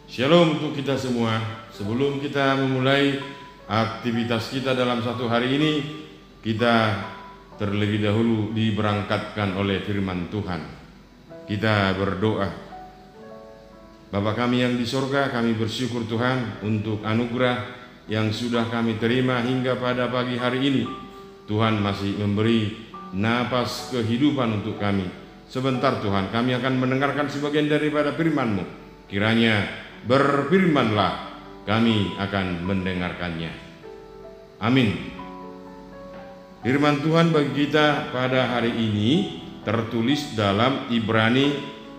Shalom untuk kita semua. Sebelum kita memulai aktivitas kita dalam satu hari ini, kita terlebih dahulu diberangkatkan oleh firman Tuhan. Kita berdoa. Bapa kami yang di sorga, kami bersyukur Tuhan untuk anugerah yang sudah kami terima hingga pada pagi hari ini. Tuhan masih memberi napas kehidupan untuk kami. Sebentar Tuhan, kami akan mendengarkan sebagian daripada firman-Mu. Kiranya berfirmanlah, kami akan mendengarkannya. Amin. Firman Tuhan bagi kita pada hari ini tertulis dalam Ibrani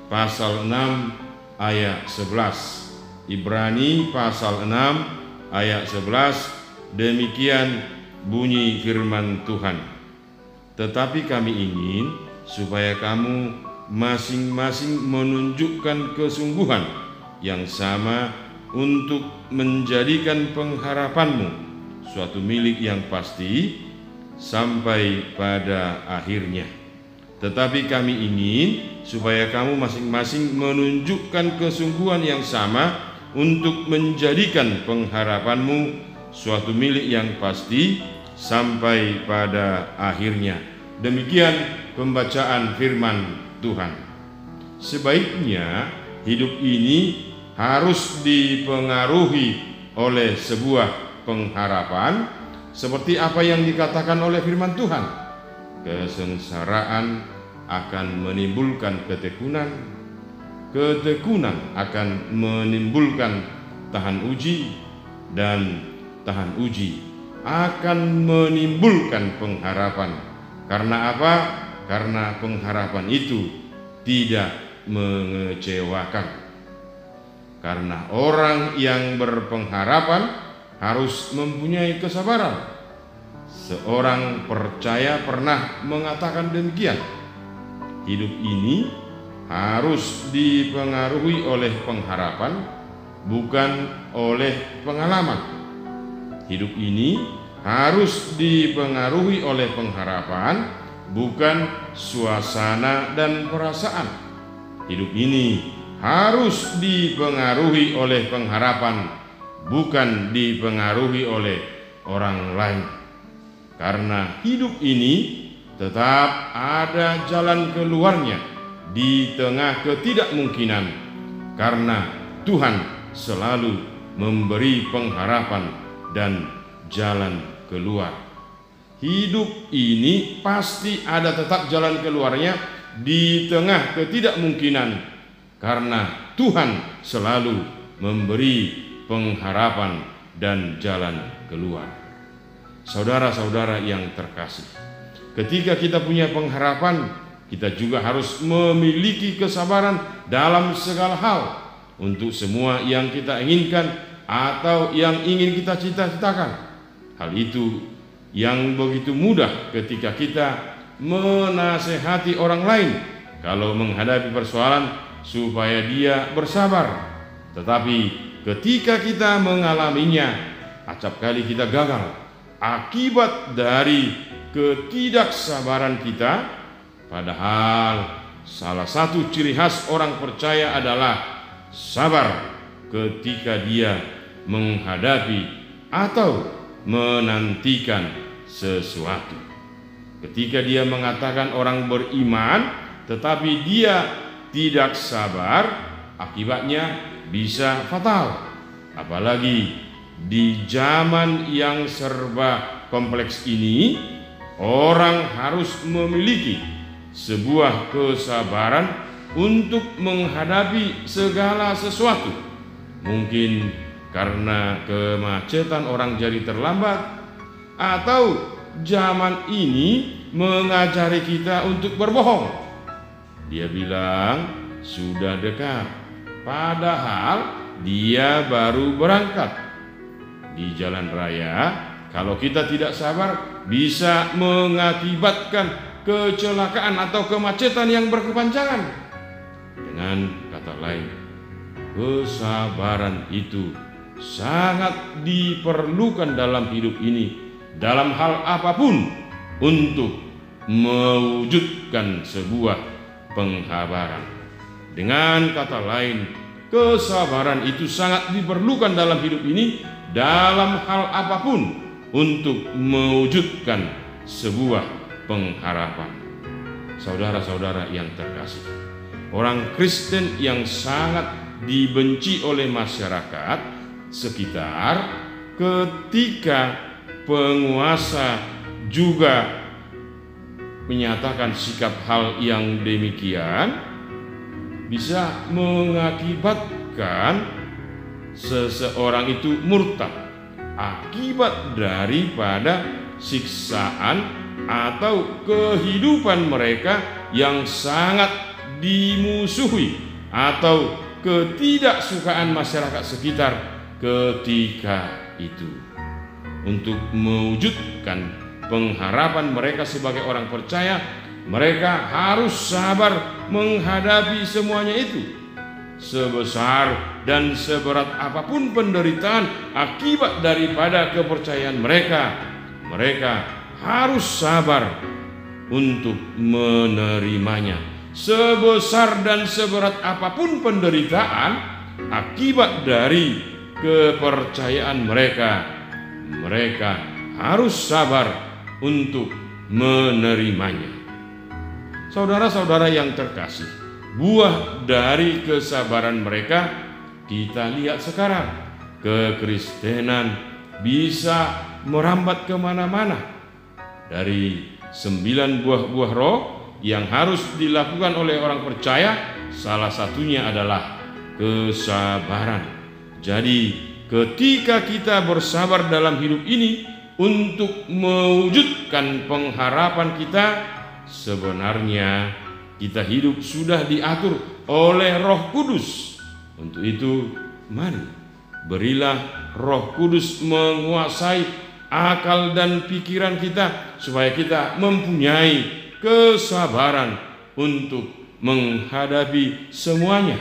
pasal 6 ayat 11. Ibrani pasal 6 ayat 11, demikian bunyi firman Tuhan. Tetapi kami ingin supaya kamu masing-masing menunjukkan kesungguhan yang sama untuk menjadikan pengharapanmu suatu milik yang pasti sampai pada akhirnya. Tetapi kami ingin supaya kamu masing-masing menunjukkan kesungguhan yang sama untuk menjadikan pengharapanmu suatu milik yang pasti sampai pada akhirnya. Demikian pembacaan firman Tuhan. Sebaiknya hidup ini harus dipengaruhi oleh sebuah pengharapan seperti apa yang dikatakan oleh firman Tuhan. Kesengsaraan akan menimbulkan ketekunan, ketekunan akan menimbulkan tahan uji, dan tahan uji akan menimbulkan pengharapan. Karena apa? Karena pengharapan itu tidak mengecewakan. Karena orang yang berpengharapan harus mempunyai kesabaran. Seorang percaya pernah mengatakan demikian. Hidup ini harus dipengaruhi oleh pengharapan, bukan oleh pengalaman. Hidup ini harus dipengaruhi oleh pengharapan, bukan suasana dan perasaan. Hidup ini harus dipengaruhi oleh pengharapan, bukan dipengaruhi oleh orang lain. Karena hidup ini tetap ada jalan keluarnya di tengah ketidakmungkinan, karena Tuhan selalu memberi pengharapan dan jalan keluar. Hidup ini pasti ada tetap jalan keluarnya di tengah ketidakmungkinan, karena Tuhan selalu memberi pengharapan dan jalan keluar. Saudara-saudara yang terkasih, ketika kita punya pengharapan, kita juga harus memiliki kesabaran dalam segala hal untuk semua yang kita inginkan atau yang ingin kita cita-citakan. Hal itu yang begitu mudah ketika kita menasehati orang lain kalau menghadapi persoalan supaya dia bersabar. Tetapi ketika kita mengalaminya, acap kali kita gagal akibat dari ketidaksabaran kita. Padahal salah satu ciri khas orang percaya adalah sabar ketika dia menghadapi atau menantikan sesuatu. Ketika dia mengatakan orang beriman tetapi dia tidak sabar, akibatnya bisa fatal. Apalagi di zaman yang serba kompleks ini, orang harus memiliki sebuah kesabaran untuk menghadapi segala sesuatu. Mungkin karena kemacetan orang jadi terlambat, atau zaman ini mengajari kita untuk berbohong. Dia bilang sudah dekat, padahal dia baru berangkat. Di jalan raya, kalau kita tidak sabar, bisa mengakibatkan kecelakaan atau kemacetan yang berkepanjangan. Dengan kata lain, kesabaran itu sangat diperlukan dalam hidup ini, dalam hal apapun, untuk mewujudkan sebuah penghabaran. Dengan kata lain, kesabaran itu sangat diperlukan dalam hidup ini, dalam hal apapun, untuk mewujudkan sebuah pengharapan. Saudara-saudara yang terkasih, orang Kristen yang sangat dibenci oleh masyarakat sekitar ketika penguasa juga menyatakan sikap hal yang demikian, bisa mengakibatkan seseorang itu murtad akibat daripada siksaan atau kehidupan mereka yang sangat dimusuhi atau ketidaksukaan masyarakat sekitar ketika itu. Untuk mewujudkan pengharapan mereka sebagai orang percaya, mereka harus sabar menghadapi semuanya itu. Sebesar dan seberat apapun penderitaan akibat daripada kepercayaan mereka, mereka harus sabar untuk menerimanya. Sebesar dan seberat apapun penderitaan akibat dari kepercayaan mereka, mereka harus sabar untuk menerimanya. Saudara-saudara yang terkasih, buah dari kesabaran mereka kita lihat sekarang. Kekristenan bisa merambat kemana-mana. Dari 9 buah roh yang harus dilakukan oleh orang percaya, salah satunya adalah kesabaran. Jadi ketika kita bersabar dalam hidup ini untuk mewujudkan pengharapan kita, sebenarnya kita hidup sudah diatur oleh Roh Kudus. Untuk itu, mari berilah Roh Kudus menguasai akal dan pikiran kita, supaya kita mempunyai kesabaran untuk menghadapi semuanya.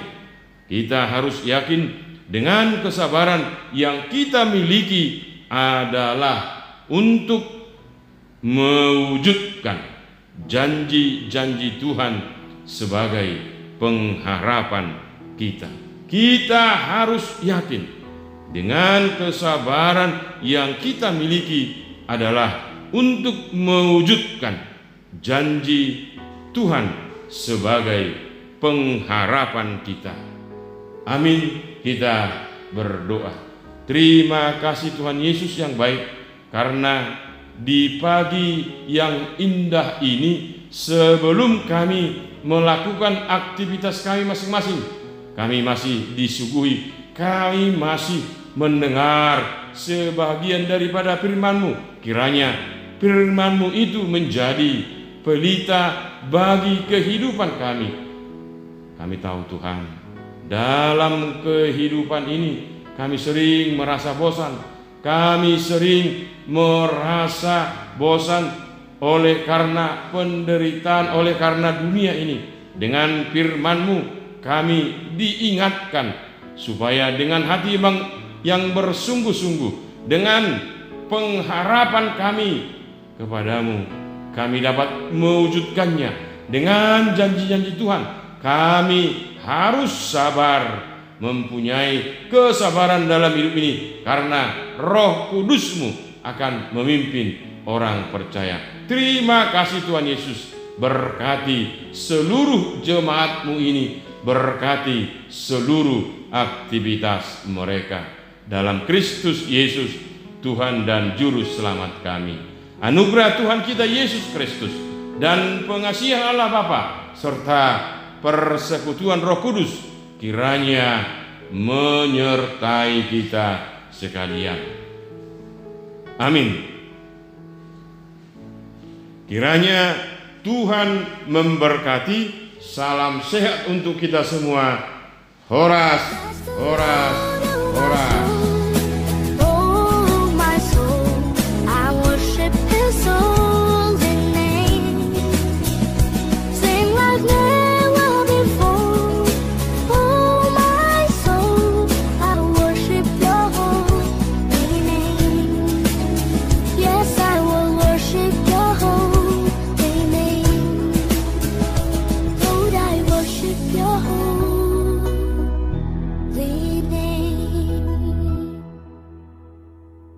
Kita harus yakin dengan kesabaran yang kita miliki adalah untuk mewujudkan janji-janji Tuhan sebagai pengharapan kita. Kita harus yakin dengan kesabaran yang kita miliki adalah untuk mewujudkan janji Tuhan sebagai pengharapan kita. Amin. Kita berdoa. Terima kasih Tuhan Yesus yang baik, karena di pagi yang indah ini, sebelum kami melakukan aktivitas kami masing-masing, kami masih disuguhi, kami masih mendengar sebagian daripada firman-Mu. Kiranya firman-Mu itu menjadi pelita bagi kehidupan kami. Kami tahu Tuhan, dalam kehidupan ini kami sering merasa bosan. Kami sering merasa bosan oleh karena penderitaan, oleh karena dunia ini. Dengan firman-Mu kami diingatkan supaya dengan hati yang bersungguh-sungguh, dengan pengharapan kami kepadamu, kami dapat mewujudkannya. Dengan janji-janji Tuhan, kami harus sabar, mempunyai kesabaran dalam hidup ini, karena Roh Kudus-Mu akan memimpin orang percaya. Terima kasih Tuhan Yesus. Berkati seluruh jemaat-Mu ini, berkati seluruh aktivitas mereka. Dalam Kristus Yesus, Tuhan dan Juru Selamat kami. Anugerah Tuhan kita Yesus Kristus dan pengasihan Allah Bapa serta persekutuan Roh Kudus kiranya menyertai kita sekalian. Amin. Kiranya Tuhan memberkati. Salam sehat untuk kita semua. Horas, horas, horas.